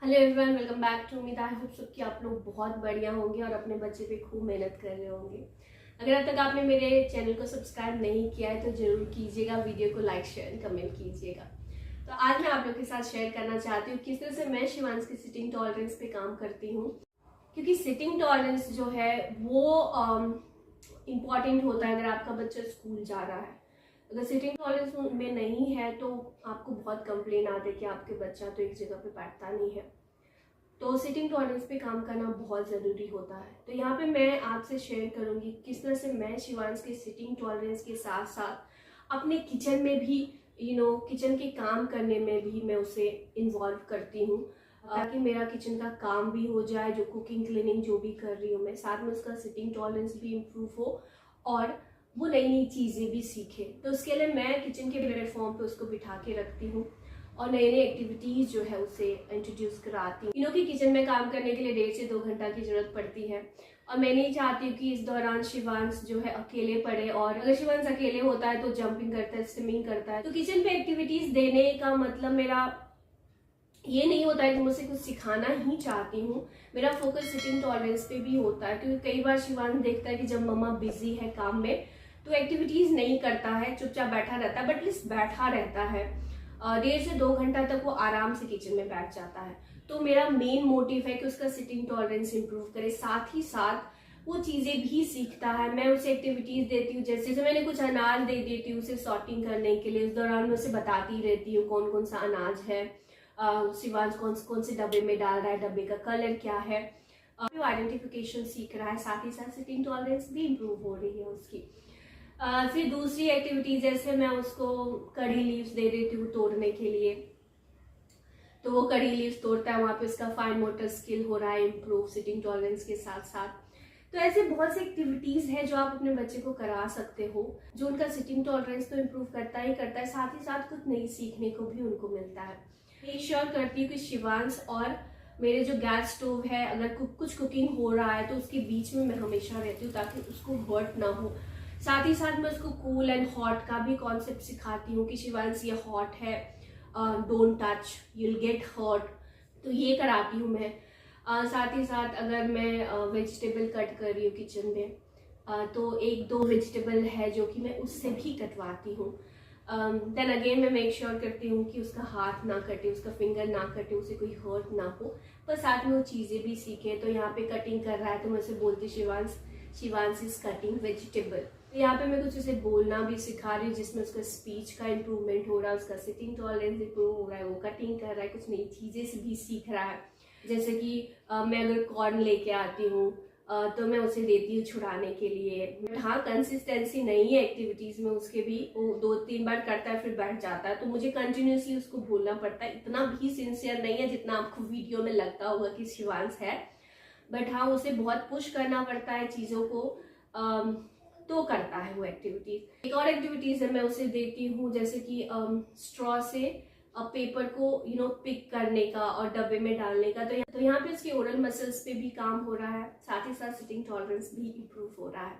Hello everyone, welcome back to उम्मीद I hope सब कि आप लोग बहुत बढ़िया होंगे और अपने बच्चे पे खूब मेहनत कर रहे होंगे। अगर अब तक आपने मेरे चैनल को सब्सक्राइब नहीं किया है तो जरूर कीजिएगा, वीडियो को लाइक शेयर कमेंट कीजिएगा। तो आज मैं आप लोग के साथ शेयर करना चाहती हूँ किस तरह से मैं शिवांश की सिटिंग टॉलरेंस पे काम करती हूँ, क्योंकि सिटिंग टॉलरेंस जो है वो इम्पॉर्टेंट होता है अगर आपका बच्चा स्कूल जा रहा है। अगर सिटिंग टॉलरेंस में नहीं है तो आपको बहुत कंप्लेन आते हैं कि आपके बच्चा तो एक जगह पे बैठता नहीं है। तो सिटिंग टॉलरेंस पे काम करना बहुत ज़रूरी होता है। तो यहाँ पे मैं आपसे शेयर करूँगी किस तरह से मैं शिवांश के सिटिंग टॉलरेंस के साथ साथ अपने किचन में भी किचन के काम करने में भी मैं उसे इन्वॉल्व करती हूँ, ताकि मेरा किचन का काम भी हो जाए, जो कुकिंग क्लीनिंग जो भी कर रही हूँ मैं, साथ में उसका सिटिंग टॉलरेंस भी इम्प्रूव हो और वो नई नई चीज़ें भी सीखे। तो उसके लिए मैं किचन के प्लेटफॉर्म पे उसको बिठा के रखती हूँ और नई नई एक्टिविटीज़ जो है उसे इंट्रोड्यूस कराती हूँ। कि किचन में काम करने के लिए 1.5 से 2 घंटा की जरूरत पड़ती है और मैं नहीं चाहती हूँ कि इस दौरान शिवांश जो है अकेले पड़े। और अगर शिवांश अकेले होता है तो जंपिंग करता है, स्विमिंग करता है। तो किचन पे एक्टिविटीज़ देने का मतलब मेरा ये नहीं होता है कि मुझसे कुछ सिखाना ही चाहती हूँ, मेरा फोकस सिटिंग टॉलरेंस पे भी होता है। क्योंकि कई बार शिवांश देखता है कि जब मम्मा बिजी है काम में तो एक्टिविटीज़ नहीं करता है, चुपचाप बैठा रहता है, बट एटलीस्ट बैठा रहता है। 1.5 से 2 घंटा तक वो आराम से किचन में बैठ जाता है। तो मेरा मेन मोटिव है कि उसका सिटिंग टॉलरेंस इंप्रूव करे, साथ ही साथ वो चीज़ें भी सीखता है। मैं उसे एक्टिविटीज़ देती हूँ, जैसे मैंने कुछ अनाज दे देती हूँ उसे सॉर्टिंग करने के लिए। उस दौरान मैं उसे बताती रहती हूँ कौन कौन सा अनाज है, शिवांश कौन से डब्बे में डाल रहा है, डब्बे का कलर क्या है, वो आइडेंटिफिकेशन सीख रहा है। साथ ही साथ सिटिंग टॉलरेंस भी इम्प्रूव हो रही है उसकी। फिर दूसरी एक्टिविटी जैसे मैं उसको कढ़ी लीव्स दे देती हूँ तोड़ने के लिए, तो वो कढ़ी लीव्स तोड़ता है, वहाँ पे उसका फाइन मोटर स्किल हो रहा है इम्प्रूव सिटिंग टॉलरेंस के साथ साथ। तो ऐसे बहुत सी एक्टिविटीज है जो आप अपने बच्चे को करा सकते हो, जो उनका सिटिंग टॉलरेंस तो इम्प्रूव करता ही करता है, साथ ही साथ कुछ नई सीखने को भी उनको मिलता है। मेक श्योर करती हूँ कि शिवांश और मेरे जो गैस स्टोव है, अगर कुछ कुकिंग हो रहा है तो उसके बीच में मैं हमेशा रहती हूँ ताकि उसको हर्ट ना हो। साथ ही साथ मैं उसको कूल एंड हॉट का भी कॉन्सेप्ट सिखाती हूँ कि शिवांश ये हॉट है, don't touch, you'll get hurt. तो ये कराती हूँ मैं। साथ ही साथ अगर मैं वेजिटेबल कट कर रही हूँ किचन में, तो 1-2 वेजिटेबल है जो कि मैं उससे भी कटवाती हूँ। देन अगेन मैं मेक श्योर करती हूँ कि उसका हाथ ना कटे, उसका फिंगर ना कटे, उसे कोई हर्ट ना हो, पर साथ में वो चीज़ें भी सीखे। तो यहाँ पे कटिंग कर रहा है तो मैं उसे बोलती शिवांश इज कटिंग वेजिटेबल। यहाँ पे मैं कुछ उसे बोलना भी सिखा रही हूँ जिसमें उसका स्पीच का इम्प्रूवमेंट हो रहा है, उसका सिटिंग टॉलरेंस इम्प्रूव हो रहा है, वो कटिंग कर रहा है, कुछ नई चीज़ें भी सीख रहा है। जैसे कि मैं अगर कॉर्न लेके आती हूँ तो मैं उसे देती हूँ छुड़ाने के लिए। हाँ, कंसिस्टेंसी नहीं है एक्टिविटीज़ में उसके भी, वो 2-3 बार करता है फिर बैठ जाता है, तो मुझे कंटिन्यूसली उसको बोलना पड़ता है। इतना भी सिंसियर नहीं है जितना आपको वीडियो में लगता होगा कि शिवांश है, बट हाँ उसे बहुत पुश करना पड़ता है चीज़ों को, तो करता है वो एक्टिविटीज। एक और एक्टिविटीज है मैं उसे देती हूँ, जैसे कि स्ट्रॉ से पेपर को पिक करने का और डब्बे में डालने का। तो यहाँ पे उसके ओरल मसल्स पे भी काम हो रहा है, साथ ही साथ सिटिंग टॉलरेंस भी इम्प्रूव हो रहा है।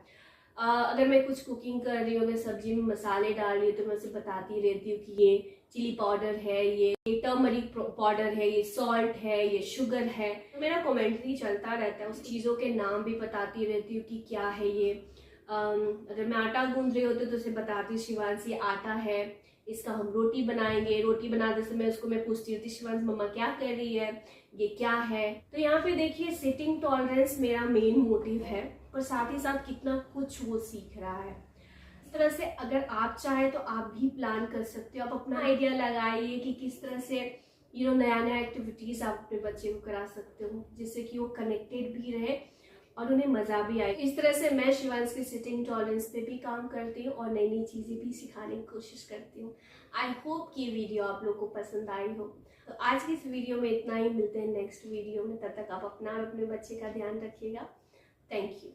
अगर मैं कुछ कुकिंग कर रही हूँ, अगर सब्जी में मसाले डाल रही हूँ तो मैं उसे बताती रहती हूँ कि ये चिली पाउडर है, ये टर्मरिक पाउडर है, ये सॉल्ट है, ये शुगर है। तो मेरा कमेंट्री चलता रहता है, उस चीज़ों के नाम भी बताती रहती हूँ कि क्या है ये। अगर मैं आटा गूंद रही होती तो उसे बताती हूँ शिवांश ये आटा है, इसका हम रोटी बनाएंगे। रोटी बनाते समय मैं पूछती होती शिवांश मम्मा क्या कर रही है, ये क्या है। तो यहाँ पे देखिए सिटिंग टॉलरेंस मेरा मेन मोटिव है, पर साथ ही साथ कितना कुछ वो सीख रहा है। इस तरह से अगर आप चाहे तो आप भी प्लान कर सकते हो, आप अपना आइडिया लगाइए कि किस तरह से नया नया एक्टिविटीज आप अपने बच्चे को करा सकते हो, जिससे कि वो कनेक्टेड भी रहे और उन्हें मजा भी आए। इस तरह से मैं शिवांश की सिटिंग टॉलरेंस पे भी काम करती हूँ और नई नई चीजें भी सिखाने की कोशिश करती हूँ। आई होप कि वीडियो आप लोग को पसंद आई हो। तो आज की इस वीडियो में इतना ही, मिलते हैं नेक्स्ट वीडियो में। तब तक आप अपना और अपने बच्चे का ध्यान रखिएगा। Thank you.